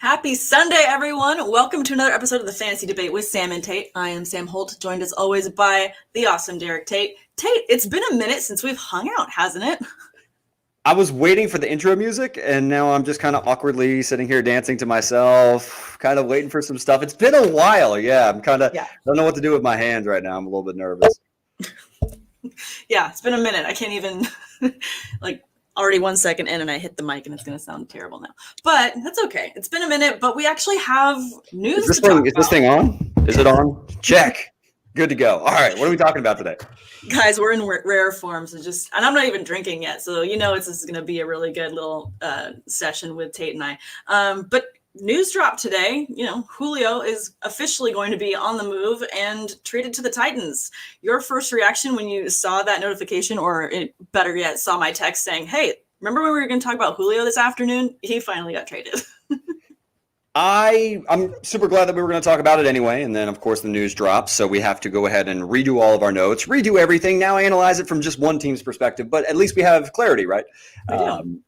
Happy Sunday, everyone. Welcome to another episode of the Fantasy Debate with Sam and Tate. I am Sam Holt, joined as always by the awesome Derek Tate. Tate, it's been a minute since we've hung out, hasn't it? I was waiting for the intro music, and now I'm just kind of awkwardly sitting here dancing to myself, kind of waiting for some stuff. It's been a while. Yeah, I don't know what to do with my hands right now. I'm a little bit nervous. Yeah, it's been a minute. I can't even, already 1 second in and I hit the mic and it's going to sound terrible now. But that's okay. It's been a minute, but we actually have news to talk about. Is this thing on? Is it on? Check. Good to go. All right. What are we talking about today? Guys, we're in rare form. And I'm not even drinking yet. So, this is going to be a really good little session with Tate and I. But news dropped today. Julio is officially going to be on the move and traded to the Titans. Your first reaction when you saw that notification, or better yet, saw my text saying, hey, remember when we were going to talk about Julio this afternoon? He finally got traded. I'm super glad that we were going to talk about it anyway. And then, of course, the news drops. So we have to go ahead and redo all of our notes, redo everything. Now analyze it from just one team's perspective. But at least we have clarity, right? We do.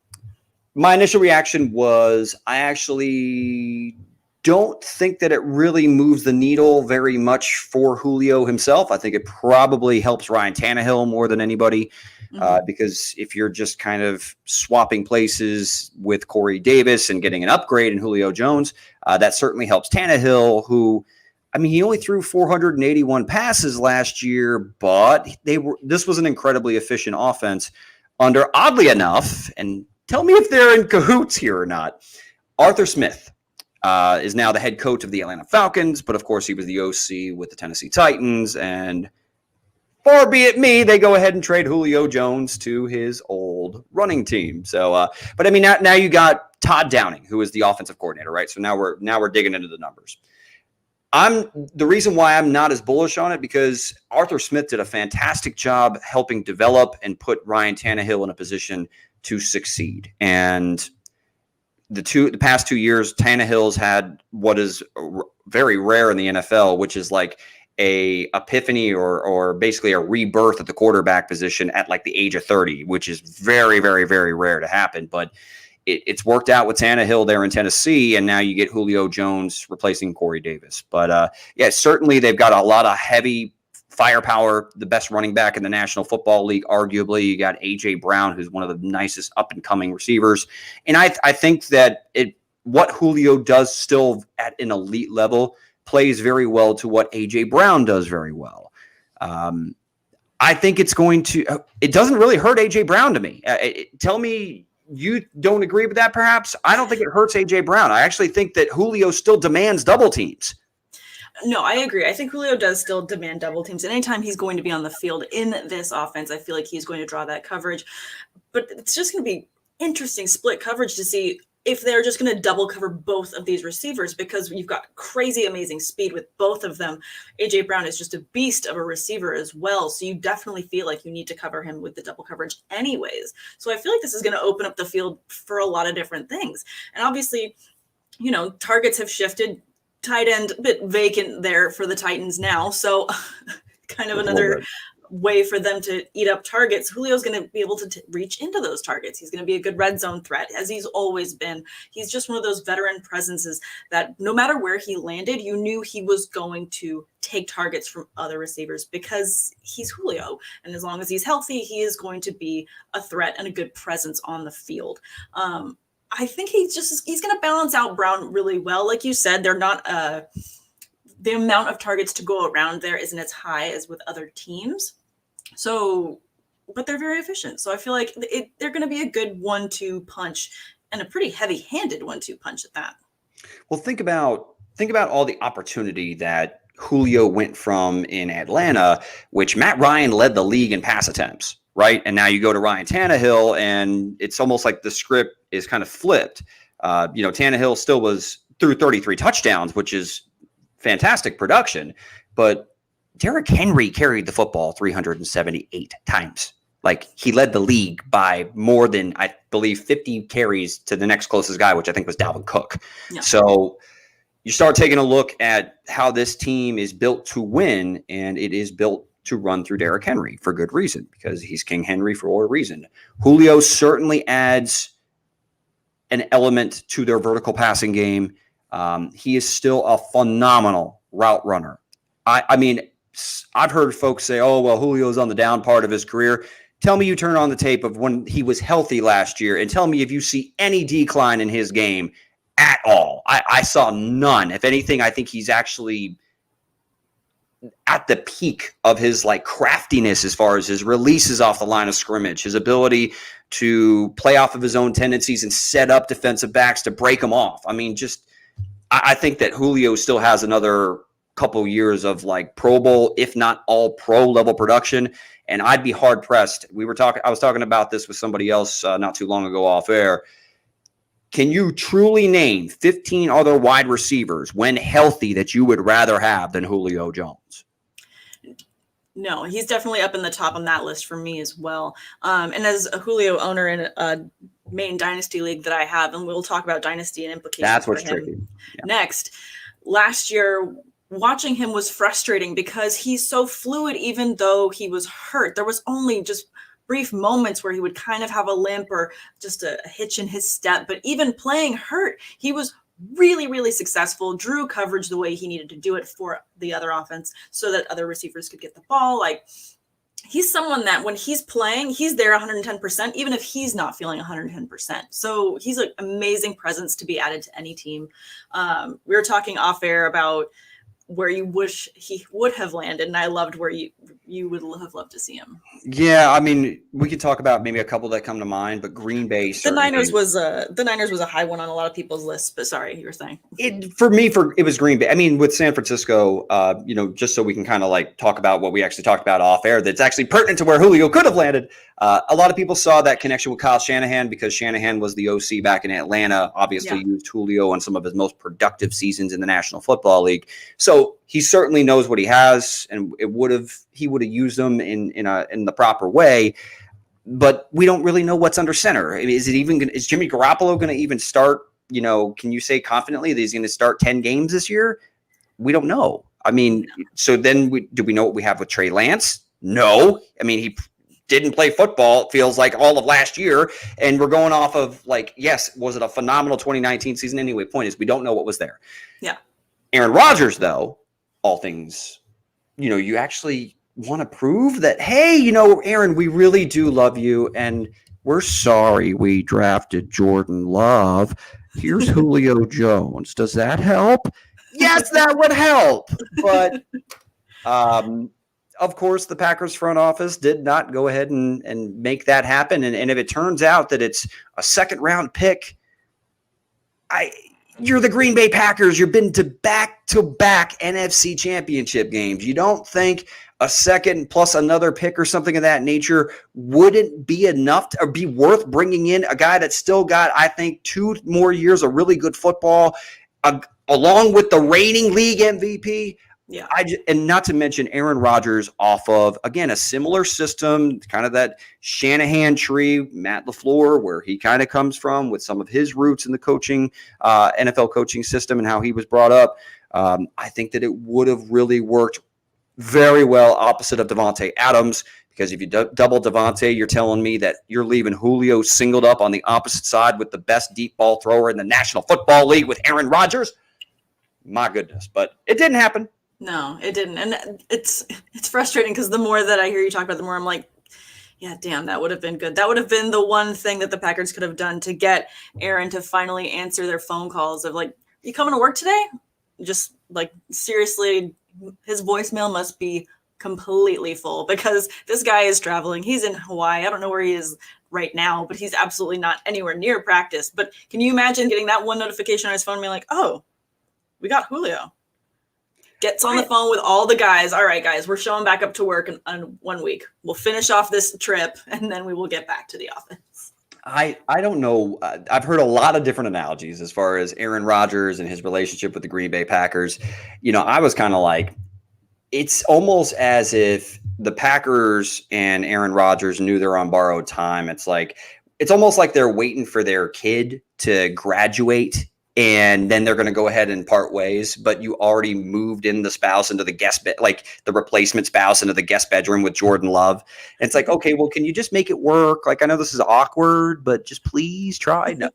My initial reaction was I actually don't think that it really moves the needle very much for Julio himself. I think it probably helps Ryan Tannehill more than anybody because if you're just kind of swapping places with Corey Davis and getting an upgrade in Julio Jones, that certainly helps Tannehill, who, he only threw 481 passes last year, but this was an incredibly efficient offense under, oddly enough, and tell me if they're in cahoots here or not, Arthur Smith is now the head coach of the Atlanta Falcons, but of course he was the OC with the Tennessee Titans, and far be it me, they go ahead and trade Julio Jones to his old running team. So, now you got Todd Downing, who is the offensive coordinator, right? So now we're digging into the numbers. The reason why I'm not as bullish on it because Arthur Smith did a fantastic job helping develop and put Ryan Tannehill in a position to succeed. And the past 2 years, Tannehill's had what is very rare in the NFL, which is like a epiphany or basically a rebirth at the quarterback position at like the age of 30, which is very, very, very rare to happen. But it's worked out with Tannehill there in Tennessee, and now you get Julio Jones replacing Corey Davis. But certainly they've got a lot of heavy firepower, the best running back in the National Football League, arguably. You got A.J. Brown, who's one of the nicest up-and-coming receivers. And I think that what Julio does still at an elite level plays very well to what A.J. Brown does very well. I think it doesn't really hurt A.J. Brown to me. Tell me you don't agree with that, perhaps? I don't think it hurts A.J. Brown. I actually think that Julio still demands double teams. No, I agree. I think Julio does still demand double teams. And anytime he's going to be on the field in this offense, I feel like he's going to draw that coverage. But it's just going to be interesting split coverage to see if they're just going to double cover both of these receivers, because you've got crazy, amazing speed with both of them. A.J. Brown is just a beast of a receiver as well. So you definitely feel like you need to cover him with the double coverage anyways. So I feel like this is going to open up the field for a lot of different things. And obviously, targets have shifted. Tight end, a bit vacant there for the Titans now. So kind of another way for them to eat up targets. Julio's going to be able to reach into those targets. He's going to be a good red zone threat, as he's always been. He's just one of those veteran presences that no matter where he landed, you knew he was going to take targets from other receivers because he's Julio. And as long as he's healthy, he is going to be a threat and a good presence on the field. I think he's going to balance out Brown really well. Like you said, they're not the amount of targets to go around there isn't as high as with other teams. So, but they're very efficient. So I feel like they're going to be a good 1-2 punch, and a pretty heavy-handed 1-2 punch at that. Well, think about all the opportunity that Julio went from in Atlanta, which Matt Ryan led the league in pass attempts. Right. And now you go to Ryan Tannehill, and it's almost like the script is kind of flipped. Tannehill still threw 33 touchdowns, which is fantastic production. But Derrick Henry carried the football 378 times. Like, he led the league by more than, I believe, 50 carries to the next closest guy, which I think was Dalvin Cook. Yeah. So you start taking a look at how this team is built to win, and it is built to run through Derrick Henry for good reason, because he's King Henry for a reason. Julio certainly adds an element to their vertical passing game. He is still a phenomenal route runner. I mean, I've heard folks say, oh, well, Julio's on the down part of his career. Tell me you turn on the tape of when he was healthy last year and tell me if you see any decline in his game at all. I saw none. If anything, I think he's actually at the peak of his like craftiness as far as his releases off the line of scrimmage, his ability to play off of his own tendencies and set up defensive backs to break them off. I mean, I think that Julio still has another couple years of like Pro Bowl, if not all pro level production. And I'd be hard pressed. I was talking about this with somebody else not too long ago off air. Can you truly name 15 other wide receivers when healthy that you would rather have than Julio Jones? No, he's definitely up in the top on that list for me as well. And as a Julio owner in a main dynasty league that I have, and we'll talk about dynasty and implications. That's what's tricky. Yeah. Next, last year, watching him was frustrating because he's so fluid, even though he was hurt. There was only just brief moments where he would kind of have a limp or just a hitch in his step. But even playing hurt, he was really, really successful, drew coverage the way he needed to do it for the other offense so that other receivers could get the ball. Like, he's someone that when he's playing, he's there 110%, even if he's not feeling 110%. So he's an amazing presence to be added to any team. We were talking off air about where you wish he would have landed, and I loved where you would have loved to see him. Yeah, I mean, we could talk about maybe a couple that come to mind, but Green Bay. The Niners was a high one on a lot of people's lists. But sorry, you were saying it was Green Bay. I mean, with San Francisco, just so we can kind of like talk about what we actually talked about off air, that's actually pertinent to where Julio could have landed. A lot of people saw that connection with Kyle Shanahan because Shanahan was the OC back in Atlanta. Obviously, used Julio on some of his most productive seasons in the National Football League. So he certainly knows what he has, and he would have used them in the proper way. But we don't really know what's under center. Is Jimmy Garoppolo going to even start? Can you say confidently that he's going to start 10 games this year? We don't know. I mean, so then do we know what we have with Trey Lance? No. I mean, he didn't play football, it feels like, all of last year. And we're going off of yes, was it a phenomenal 2019 season? Anyway, point is we don't know what was there. Yeah. Aaron Rodgers, though, all things, you actually want to prove that, hey, Aaron, we really do love you. And we're sorry we drafted Jordan Love. Here's Julio Jones. Does that help? Yes, that would help. But of course, the Packers front office did not go ahead and make that happen. And if it turns out that it's a second-round pick, you're the Green Bay Packers. You've been to back-to-back NFC championship games. You don't think a second plus another pick or something of that nature wouldn't be enough or be worth bringing in a guy that's still got, I think, 2 more years of really good football, along with the reigning league MVP? Yeah. And not to mention Aaron Rodgers off of, again, a similar system, kind of that Shanahan tree, Matt LaFleur, where he kind of comes from with some of his roots in the coaching, NFL coaching system and how he was brought up. I think that it would have really worked very well opposite of Devontae Adams, because if you double Devontae, you're telling me that you're leaving Julio singled up on the opposite side with the best deep ball thrower in the National Football League with Aaron Rodgers. My goodness, but it didn't happen. No, it didn't. And it's frustrating because the more that I hear you talk about, the more I'm like, yeah, damn, that would have been good. That would have been the one thing that the Packers could have done to get Aaron to finally answer their phone calls of like, you coming to work today? Just like, seriously, his voicemail must be completely full because this guy is traveling. He's in Hawaii. I don't know where he is right now, but he's absolutely not anywhere near practice. But can you imagine getting that one notification on his phone and being like, oh, we got Julio. Gets on the phone with all the guys. All right, guys, we're showing back up to work in 1 week. We'll finish off this trip, and then we will get back to the office. I don't know. I've heard a lot of different analogies as far as Aaron Rodgers and his relationship with the Green Bay Packers. I was kind of like, it's almost as if the Packers and Aaron Rodgers knew they're on borrowed time. It's almost like they're waiting for their kid to graduate, and then they're going to go ahead and part ways, but you already moved in the spouse into the guest bed, like the replacement spouse into the guest bedroom with Jordan Love. And it's like, okay, well, can you just make it work? Like, I know this is awkward, but just please try. No.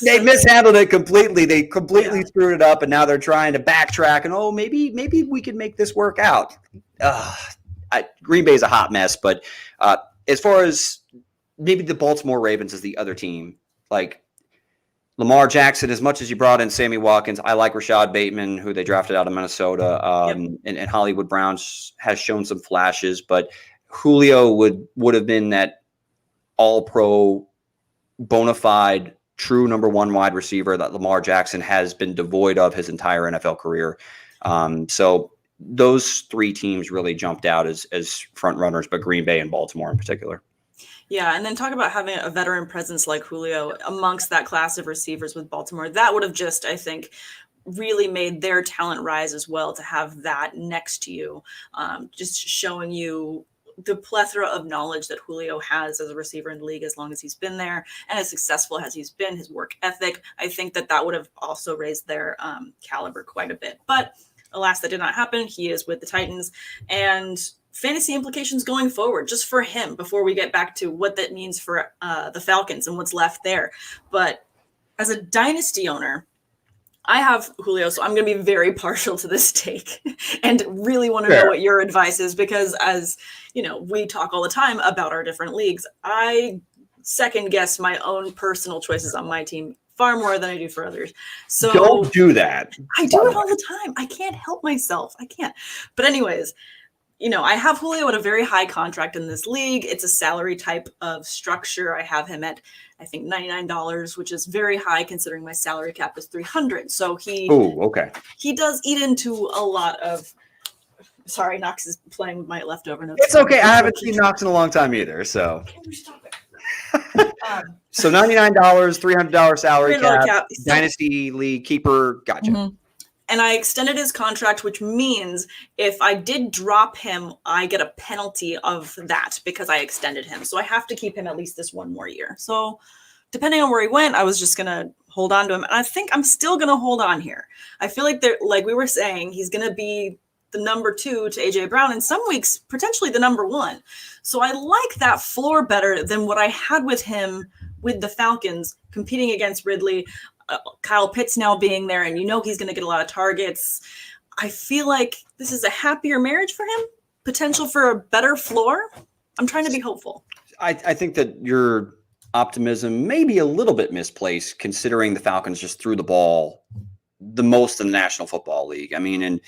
They mishandled it completely. They completely Yeah. screwed it up, and now they're trying to backtrack and maybe we can make this work out. Green Bay is a hot mess, but as far as maybe the Baltimore Ravens is the other team, like Lamar Jackson, as much as you brought in Sammy Watkins, I like Rashad Bateman, who they drafted out of Minnesota, and Hollywood Browns has shown some flashes, but Julio would have been that all-pro, bona fide, true number one wide receiver that Lamar Jackson has been devoid of his entire NFL career. So those three teams really jumped out as front runners, but Green Bay and Baltimore in particular. Yeah, and then talk about having a veteran presence like Julio amongst that class of receivers with Baltimore. That would have just, I think, really made their talent rise as well, to have that next to you, just showing you the plethora of knowledge that Julio has as a receiver in the league as long as he's been there, and as successful as he's been, his work ethic. I think that would have also raised their caliber quite a bit. But alas, that did not happen. He is with the Titans, and fantasy implications going forward just for him before we get back to what that means for the Falcons and what's left there. But as a dynasty owner, I have Julio, so I'm going to be very partial to this take and really want to know what your advice is, because as you know, we talk all the time about our different leagues. I second guess my own personal choices on my team far more than I do for others. So don't do that. I do it all the time. I can't help myself. I can't. But anyways, you know, I have Julio at a very high contract in this league. It's a salary type of structure. I have him at, I think, $99, which is very high considering my salary cap is $300. So he does eat into a lot of. Sorry, Knox is playing with my leftover notes. It's okay. I haven't seen Knox in a long time either. So. Can we stop it? So $99, $300 salary cap, $300 dynasty league keeper. Gotcha. Mm-hmm. And I extended his contract, which means if I did drop him, I get a penalty of that because I extended him. So I have to keep him at least this one more year. So depending on where he went, I was just going to hold on to him. And I think I'm still going to hold on here. I feel like like we were saying, he's going to be the number 2 to AJ Brown, in some weeks, potentially the number 1. So I like that floor better than what I had with him with the Falcons competing against Ridley. Kyle Pitts now being there, and you know he's going to get a lot of targets. I feel like this is a happier marriage for him, potential for a better floor. I'm trying to be hopeful. I think that your optimism may be a little bit misplaced, considering the Falcons just threw the ball the most in the National Football League. I mean, and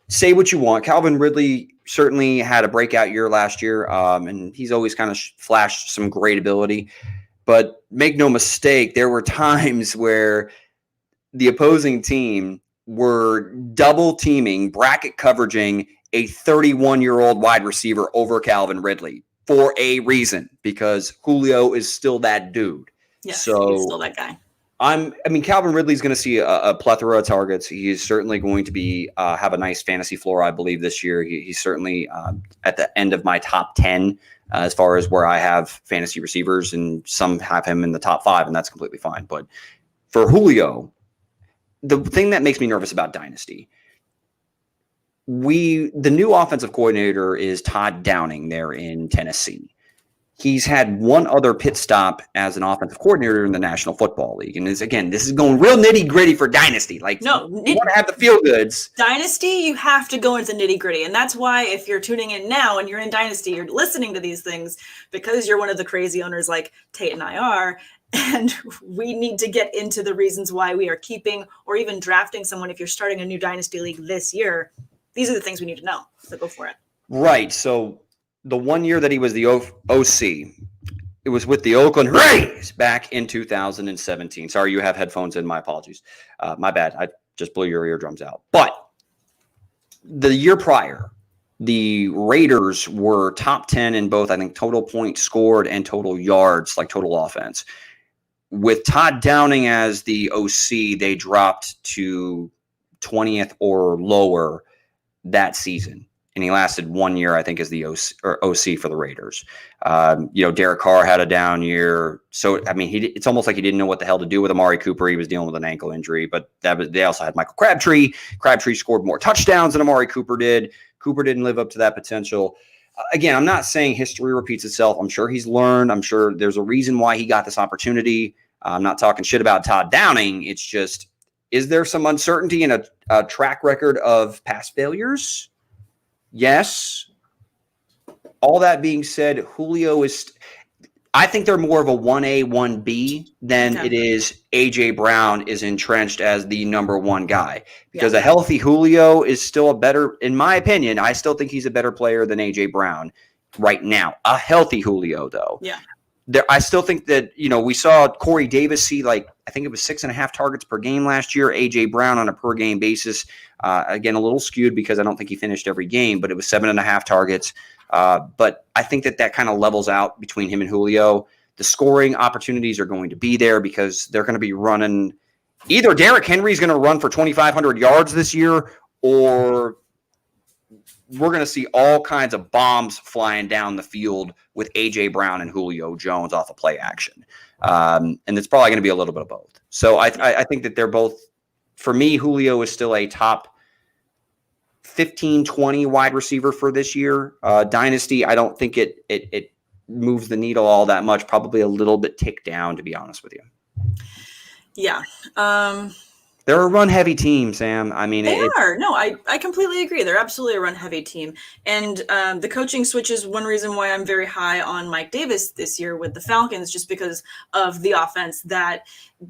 say what you want, Calvin Ridley certainly had a breakout year last year, and he's always kind of flashed some great ability. But make no mistake, there were times where the opposing team were double teaming, bracket coveraging a 31-year-old wide receiver over Calvin Ridley for a reason, because Julio is still that dude. Yes, so he's still that guy. Calvin Ridley's going to see a plethora of targets. He's certainly going to be have a nice fantasy floor, I believe, this year. He's certainly at the end of my top 10 as far as where I have fantasy receivers, and some have him in the top 5, and that's completely fine. But for Julio, the thing that makes me nervous about Dynasty, the new offensive coordinator is Todd Downing there in Tennessee. He's had one other pit stop as an offensive coordinator in the National Football League. And this is going real nitty gritty for Dynasty. Like, no, you want to have the feel goods. Dynasty, you have to go into nitty gritty. And that's why if you're tuning in now and you're in Dynasty, you're listening to these things because you're one of the crazy owners like Tate and I are. And we need to get into the reasons why we are keeping or even drafting someone. If you're starting a new Dynasty League this year, these are the things we need to know. So go for it. Right. So the 1 year that he was the OC, it was with the Oakland Rays back in 2017. Sorry, you have headphones in. My apologies. My bad. I just blew your eardrums out. But the year prior, the Raiders were top 10 in both, I think, total points scored and total yards, like total offense. With Todd Downing as the OC, they dropped to 20th or lower that season. And he lasted 1 year, I think, as the OC for the Raiders. Derek Carr had a down year. So, I mean, it's almost like he didn't know what the hell to do with Amari Cooper. He was dealing with an ankle injury. But they also had Michael Crabtree. Crabtree scored more touchdowns than Amari Cooper did. Cooper didn't live up to that potential. Again, I'm not saying history repeats itself. I'm sure he's learned. I'm sure there's a reason why he got this opportunity. I'm not talking shit about Todd Downing. It's just, is there some uncertainty in a track record of past failures? Yes. All that being said, Julio is, I think they're more of a 1A, 1B than it is A.J. Brown is entrenched as the number one guy. Because a healthy Julio is still a better, in my opinion, I still think he's a better player than A.J. Brown right now. A healthy Julio, though. Yeah. I still think that, we saw Corey Davis see I think it was 6.5 targets per game last year. A.J. Brown on a per game basis, again, a little skewed because I don't think he finished every game, but it was 7.5 targets. But I think that kind of levels out between him and Julio. The scoring opportunities are going to be there because they're going to be running. Either Derrick Henry's going to run for 2,500 yards this year, or we're going to see all kinds of bombs flying down the field with A.J. Brown and Julio Jones off of play action. And it's probably going to be a little bit of both. So I think that they're both, for me, Julio is still a top 15, 20 wide receiver for this year. Dynasty, I don't think it moves the needle all that much, probably a little bit tick down, to be honest with you. Yeah. They're a run-heavy team, Sam. I mean, they are. No, I completely agree. They're absolutely a run-heavy team. And the coaching switch is one reason why I'm very high on Mike Davis this year with the Falcons, just because of the offense that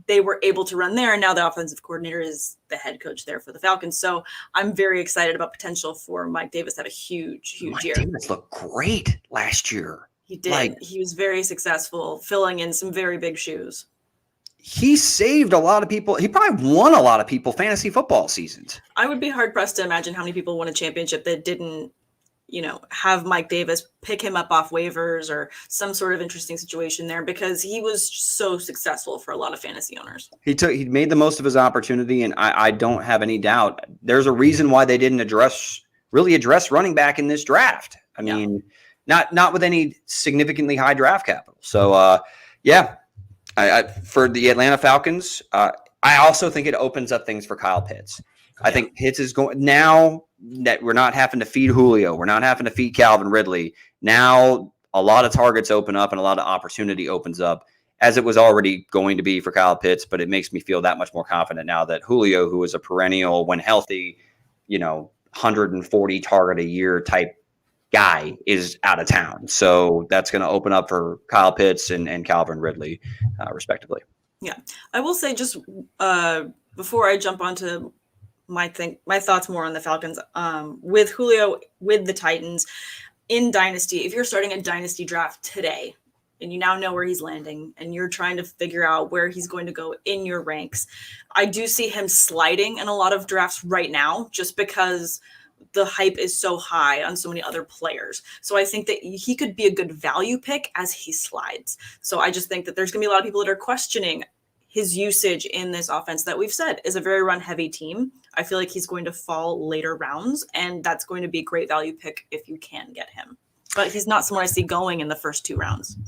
they were able to run there. And now the offensive coordinator is the head coach there for the Falcons. So I'm very excited about potential for Mike Davis to have a huge year. Mike Davis looked great last year. He did. He was very successful, filling in some very big shoes. He saved a lot of people. He probably won a lot of people fantasy football seasons. I would be hard pressed to imagine how many people won a championship that didn't, have Mike Davis pick him up off waivers or some sort of interesting situation there, because he was so successful for a lot of fantasy owners. He made the most of his opportunity, and I don't have any doubt. There's a reason why they didn't really address running back in this draft. I mean, not with any significantly high draft capital. So, for the Atlanta Falcons, I also think it opens up things for Kyle Pitts. I think Pitts is going, now that we're not having to feed Julio, we're not having to feed Calvin Ridley. Now a lot of targets open up and a lot of opportunity opens up, as it was already going to be for Kyle Pitts. But it makes me feel that much more confident now that Julio, who is a perennial, when healthy, 140 target a year type guy, is out of town. So that's going to open up for Kyle Pitts and Calvin Ridley, respectively. Yeah. I will say, just before I jump onto my thoughts more on the Falcons, with Julio, with the Titans in Dynasty, if you're starting a Dynasty draft today and you now know where he's landing and you're trying to figure out where he's going to go in your ranks, I do see him sliding in a lot of drafts right now, just because the hype is so high on so many other players. So I think that he could be a good value pick as he slides. So I just think that there's going to be a lot of people that are questioning his usage in this offense that we've said is a very run heavy team. I feel like he's going to fall later rounds, and that's going to be a great value pick if you can get him. But he's not someone I see going in the first 2 rounds.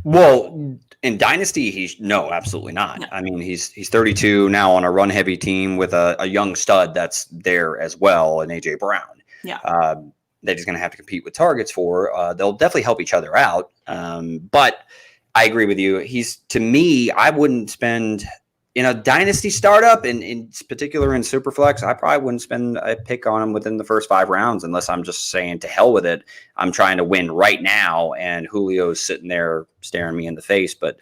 Well, in Dynasty, no, absolutely not. No. I mean, he's 32 now on a run-heavy team with a young stud that's there as well, and A.J. Brown. Yeah. That he's going to have to compete with targets for. They'll definitely help each other out. But I agree with you. To me, I wouldn't spend in a Dynasty startup, in particular in Superflex, I probably wouldn't spend a pick on him within the first 5 rounds unless I'm just saying to hell with it. I'm trying to win right now, and Julio's sitting there staring me in the face. But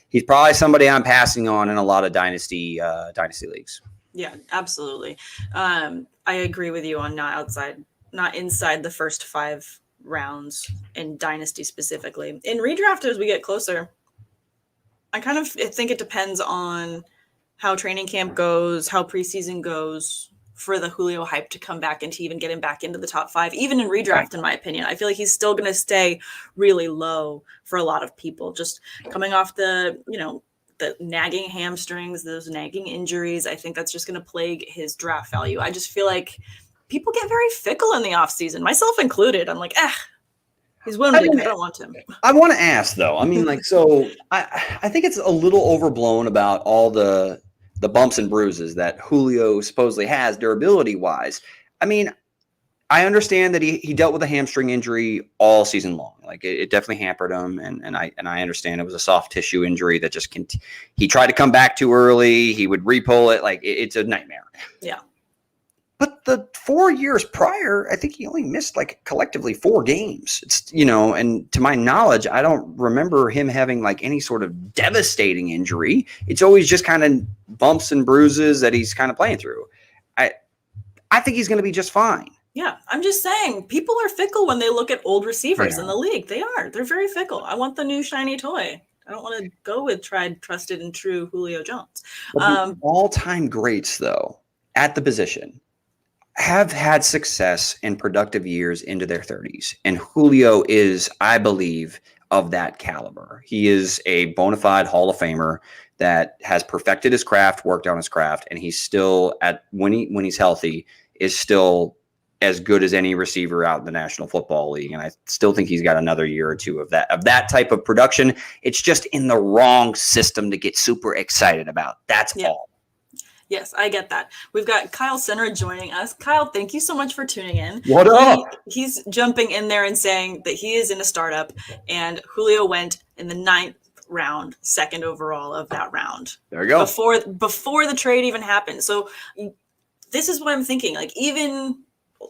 he's probably somebody I'm passing on in a lot of Dynasty leagues. Yeah, absolutely. I agree with you on not inside the first 5 rounds in Dynasty specifically. In redraft, as we get closer, I kind of think it depends on how training camp goes, how preseason goes for the Julio hype to come back and to even get him back into the top 5, even in redraft, in my opinion. I feel like he's still going to stay really low for a lot of people, just coming off the nagging hamstrings, those nagging injuries. I think that's just going to plague his draft value. I just feel like people get very fickle in the offseason, myself included. I'm like, he's wounded. I don't want him. I want to ask, though. I mean, so I think it's a little overblown about all the bumps and bruises that Julio supposedly has durability-wise. I mean, I understand that he dealt with a hamstring injury all season long. Like it definitely hampered him, and I understand it was a soft tissue injury that just he tried to come back too early. He would re-pull it. Like it's a nightmare. Yeah. But the 4 years prior, I think he only missed like collectively 4 games. It's, and to my knowledge, I don't remember him having like any sort of devastating injury. It's always just kind of bumps and bruises that he's kind of playing through. I think he's going to be just fine. Yeah, I'm just saying, people are fickle when they look at old receivers in the league. They are. They're very fickle. I want the new shiny toy. I don't want to go with tried, trusted, and true Julio Jones. All-time greats, though, at the position have had success in productive years into their 30s. And Julio is, I believe, of that caliber. He is a bona fide Hall of Famer that has perfected his craft, worked on his craft, and he's still, when he's healthy, is still as good as any receiver out in the National Football League. And I still think he's got another year or two of that type of production. It's just in the wrong system to get super excited about. That's all. Yes, I get that. We've got Kyle Senra joining us. Kyle, thank you so much for tuning in. What up? He's jumping in there and saying that he is in a startup, and Julio went in the 9th round, 2nd overall of that round. There you go. Before the trade even happened. So this is what I'm thinking. Like, even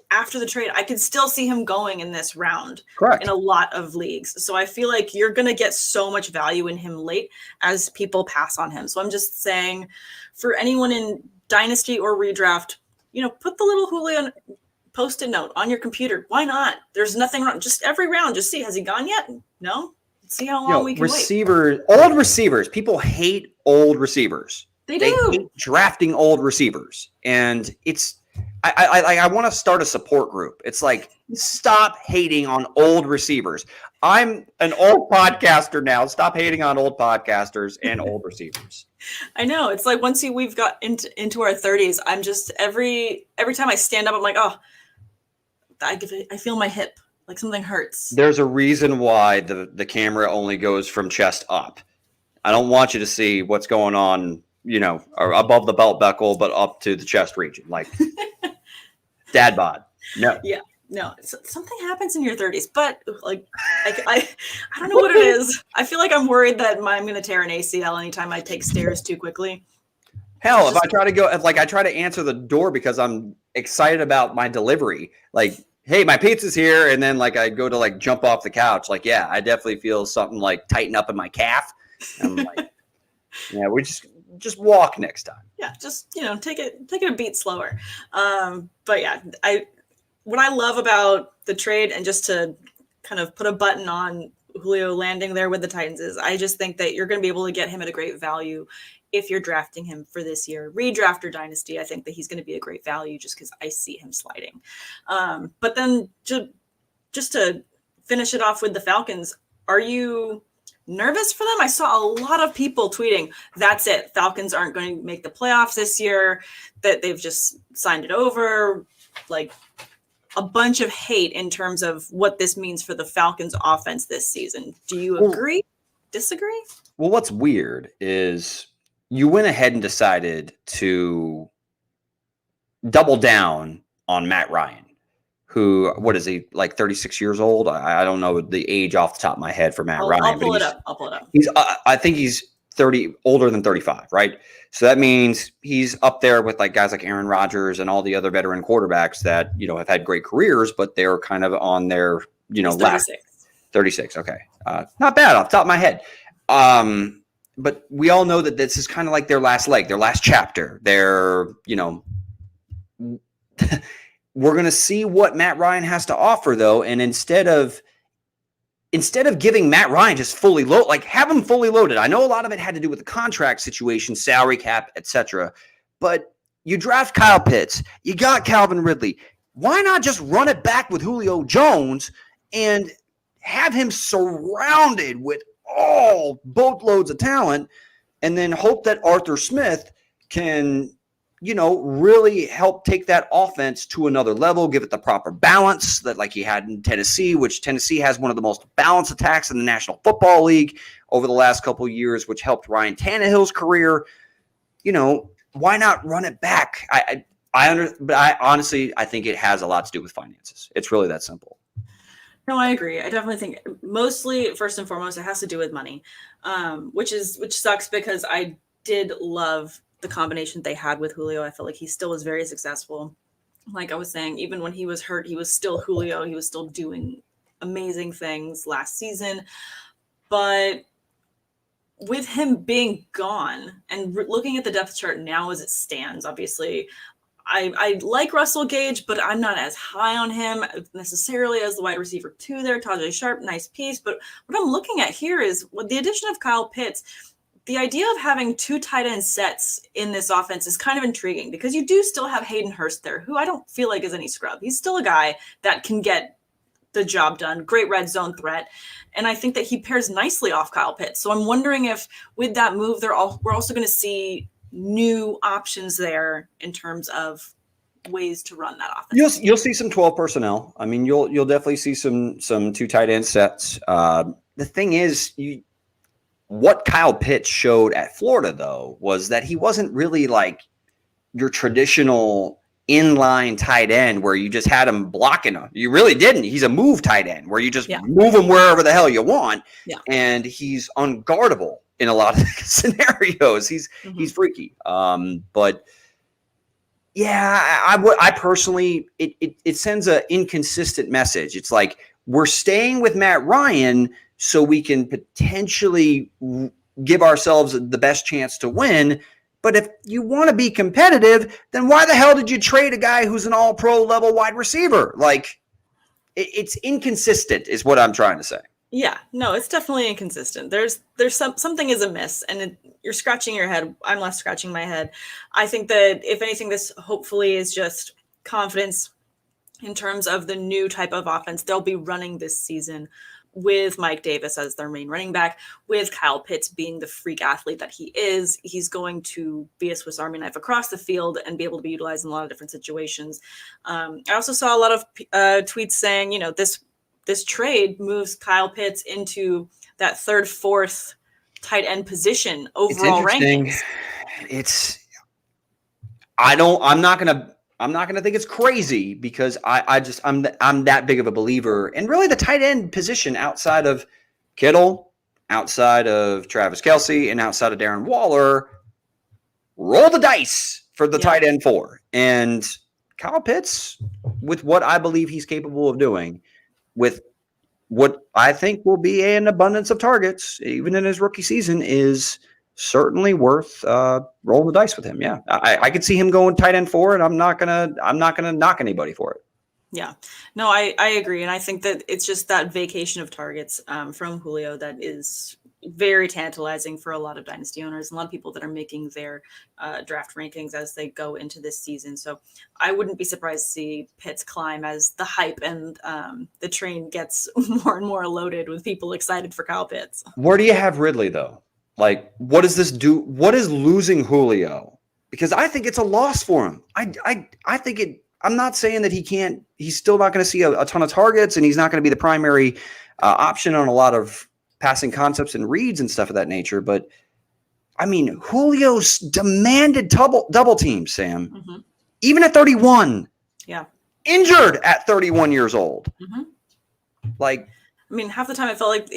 after the trade, I could still see him going in this round. Correct. In a lot of leagues. So I feel like you're going to get so much value in him late as people pass on him. So I'm just saying, for anyone in Dynasty or Redraft, put the little Julio Post-it note on your computer. Why not? There's nothing wrong. Just every round, just see, has he gone yet? No? See how long we can wait. Old receivers. People hate old receivers. They do. Hate drafting old receivers. And I want to start a support group. It's like, stop hating on old receivers. I'm an old podcaster now. Stop hating on old podcasters and old receivers. I know. It's like once we've got into our 30s, I'm just every time I stand up, I'm like, oh, I feel my hip. Like something hurts. There's a reason why the camera only goes from chest up. I don't want you to see what's going on, or above the belt buckle, but up to the chest region. Like dad bod. No. Yeah. No, something happens in your 30s, but like I don't know what it is. I feel like I'm worried that I'm going to tear an ACL anytime I take stairs too quickly. Hell, if I try to answer the door because I'm excited about my delivery, like, hey, my pizza's here, and then like I go to like jump off the couch, like, yeah, I definitely feel something like tighten up in my calf. And I'm like, yeah, we just walk next time. Yeah, just take it a beat slower. But yeah, what I love about the trade, and just to kind of put a button on Julio landing there with the Titans, is I just think that you're going to be able to get him at a great value if you're drafting him for this year. Redraft or Dynasty, I think that he's going to be a great value just because I see him sliding. But then just to finish it off with the Falcons, are you nervous for them? I saw a lot of people tweeting, that's it. Falcons aren't going to make the playoffs this year, that they've just signed it over. Like, a bunch of hate in terms of what this means for the Falcons offense this season. Do you agree? Disagree? Well, what's weird is you went ahead and decided to double down on Matt Ryan, who, what is he, like 36 years old? I don't know the age off the top of my head for Matt Ryan. I'll pull it up. I think he's older than 35, right? So that means he's up there with like guys like Aaron Rodgers and all the other veteran quarterbacks that, have had great careers, but they're kind of on their, last 36. Okay. Not bad off the top of my head. But we all know that this is kind of like their last leg, their last chapter. They're, we're going to see what Matt Ryan has to offer though. And instead of giving Matt Ryan just fully loaded, like have him fully loaded. I know a lot of it had to do with the contract situation, salary cap, etc. But you draft Kyle Pitts, you got Calvin Ridley. Why not just run it back with Julio Jones and have him surrounded with all boatloads of talent, and then hope that Arthur Smith can, really help take that offense to another level, give it the proper balance that like he had in Tennessee, which Tennessee has one of the most balanced attacks in the National Football League over the last couple of years, which helped Ryan Tannehill's career. Why not run it back? But I honestly, I think it has a lot to do with finances. It's really that simple. No, I agree. I definitely think mostly, first and foremost, it has to do with money, which sucks because I did love the combination they had with Julio. I felt like he still was very successful. Like I was saying, even when he was hurt, he was still Julio. He was still doing amazing things last season. But with him being gone and looking at the depth chart now as it stands, obviously, I like Russell Gage, but I'm not as high on him necessarily as the wide receiver 2 there. Tajay Sharp, nice piece. But what I'm looking at here is with the addition of Kyle Pitts, the idea of having 2 tight end sets in this offense is kind of intriguing because you do still have Hayden Hurst there, who I don't feel like is any scrub. He's still a guy that can get the job done. Great red zone threat. And I think that he pairs nicely off Kyle Pitts. So I'm wondering if with that move, we're also going to see new options there in terms of ways to run that offense. You'll see some 12 personnel. I mean, you'll definitely see some 2 tight end sets. The thing is, what Kyle Pitts showed at Florida though was that he wasn't really like your traditional inline tight end where you just had him blocking him. You really didn't. He's a move tight end where you just move him wherever the hell you want, and he's unguardable in a lot of scenarios. He's freaky. But yeah, I personally, it sends an inconsistent message. It's like we're staying with Matt Ryan so we can potentially give ourselves the best chance to win. But if you want to be competitive, then why the hell did you trade a guy who's an all-pro level wide receiver? Like, it's inconsistent is what I'm trying to say. Yeah, no, it's definitely inconsistent. There's something is amiss, and you're scratching your head. I'm less scratching my head. I think that if anything, this hopefully is just confidence in terms of the new type of offense they'll be running this season with Mike Davis as their main running back, with Kyle Pitts being the freak athlete that he is. He's going to be a Swiss Army knife across the field and be able to be utilized in a lot of different situations. I also saw a lot of tweets saying, this trade moves Kyle Pitts into that 3rd, 4th tight end position overall rankings. I'm not gonna think it's crazy because I'm that big of a believer. And really the tight end position outside of Kittle, outside of Travis Kelce, and outside of Darren Waller, roll the dice for the tight end 4. And Kyle Pitts, with what I believe he's capable of doing, with what I think will be an abundance of targets, even in his rookie season, is certainly worth rolling the dice with him. Yeah, I could see him going tight end 4, and I'm not gonna knock anybody for it. Yeah, no, I agree, and I think that it's just that vacation of targets from Julio that is very tantalizing for a lot of dynasty owners, and a lot of people that are making their draft rankings as they go into this season. So I wouldn't be surprised to see Pitts climb as the hype and the train gets more and more loaded with people excited for Kyle Pitts. Where do you have Ridley though? Like, what does this do? What is losing Julio? Because I think it's a loss for him. I think it. I'm not saying that he's still not going to see a ton of targets, and he's not going to be the primary option on a lot of passing concepts and reads and stuff of that nature. But I mean, Julio's demanded double teams, Sam, even at 31. Yeah. Injured at 31 years old. Like, I mean, half the time I felt like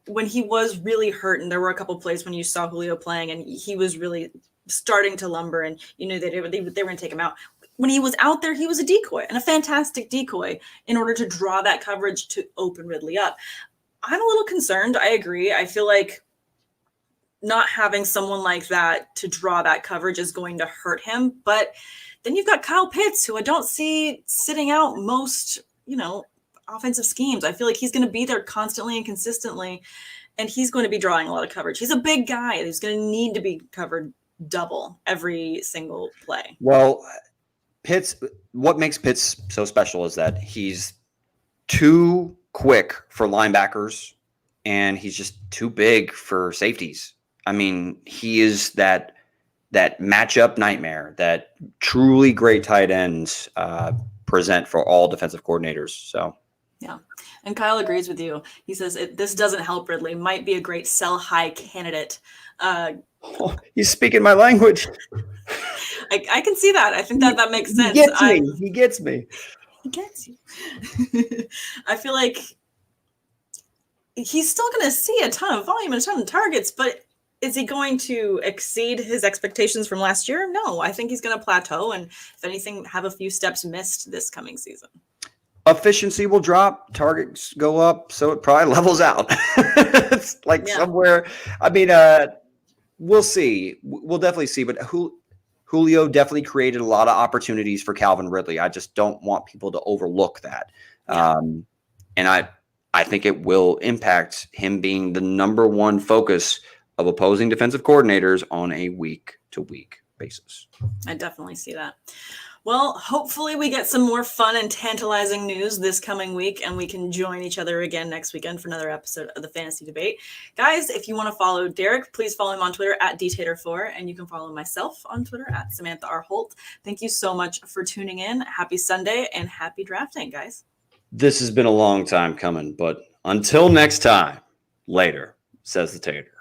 when he was really hurt, and there were a couple plays when you saw Julio playing and he was really starting to lumber, and you knew that they were going to take him out. When he was out there, he was a decoy, and a fantastic decoy, in order to draw that coverage to open Ridley up. I'm a little concerned. I agree. I feel like not having someone like that to draw that coverage is going to hurt him. But then you've got Kyle Pitts, who I don't see sitting out most, offensive schemes. I feel like he's going to be there constantly and consistently, and he's going to be drawing a lot of coverage. He's a big guy who's going to need to be covered double every single play. Well, what makes Pitts so special is that he's too quick for linebackers, and he's just too big for safeties. I mean, he is that matchup nightmare that truly great tight ends present for all defensive coordinators. So Yeah. And Kyle agrees with you. He says this doesn't help Ridley. Might be a great sell high candidate. He's speaking my language. I can see that. I think that makes sense. He gets me. He gets me. He gets you. I feel like he's still going to see a ton of volume and a ton of targets, but is he going to exceed his expectations from last year? No, I think he's going to plateau and, if anything, have a few steps missed this coming season. Efficiency will drop, targets go up, so it probably levels out. It's like somewhere. I mean, we'll see. We'll definitely see. But Julio definitely created a lot of opportunities for Calvin Ridley. I just don't want people to overlook that. Yeah. And I think it will impact him being the number one focus of opposing defensive coordinators on a week-to-week basis. I definitely see that. Well, hopefully we get some more fun and tantalizing news this coming week, and we can join each other again next weekend for another episode of the Fantasy Debate. Guys, if you want to follow Derek, please follow him on Twitter at dtater4, and you can follow myself on Twitter at Samantha R. Holt. Thank you so much for tuning in. Happy Sunday and happy drafting, guys. This has been a long time coming, but until next time, later, says the Tater.